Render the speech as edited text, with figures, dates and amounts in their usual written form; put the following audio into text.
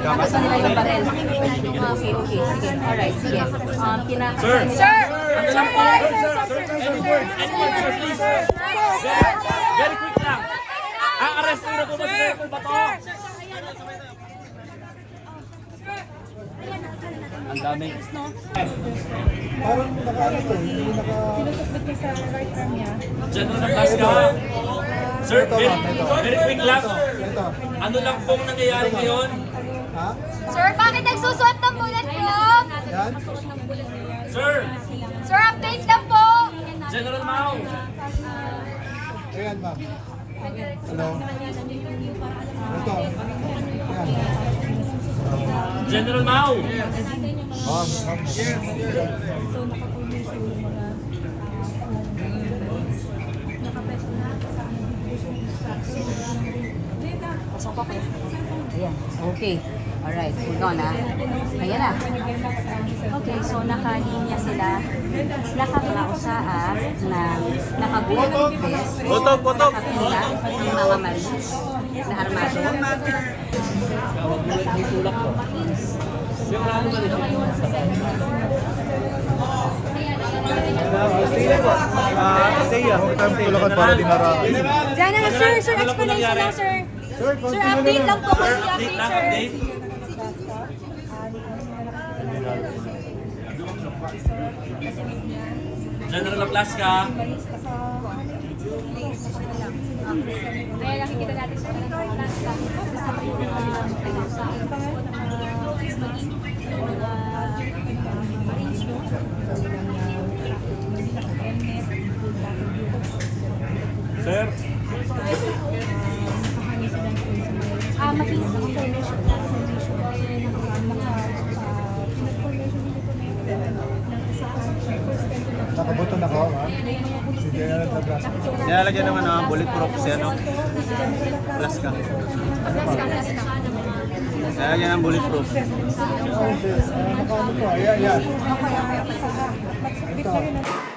Gusto nila yung barel. Okay, okay. Sige. Alright, sige. Sir! Sir! Any word, sir, please. Very quick lang. Ang arrest nyo na po ba si Michael Bato? Ang dami. Parang naka-ano to, hindi naka... Sinusubmit niya sa right arm niya. General Nablas ka. Sir, very quick lang. Ito. Ano lang pong nangyayari ngayon? Ha? Sir, bakit nagsusuot ng bulletproof? Yan? Sir! Sir, update lang po. General Mao! Ayan, ma'am. Hello? Ito. Ayan. General Mao! Ma'am, ma'am. So, nakapulis yung mga nakapesto na sa Ayan. Okay. Alright. Hold on, ha. Ayan na. Okay, so nakalinya sila. Nakakausaas na nakabuhat ng vest. Nakapila ng mga marines na armado. Tulakan para dinara. Diyan na, sir. Sir, explanation lang, sir. Sir, Sir, update lang po. Update lang, update. General Nablas ka. Kaya nakikita natin sa mga plans lang. Sir, makinis ang formation ng Nakabuto na ko, ma'am. Si General Nablas. Nilalagyan naman ng bulletproof si ano? Plus ka. Nilalagyan ng bulletproof. Oh, naka-ano po. Ayan, yan. Ito.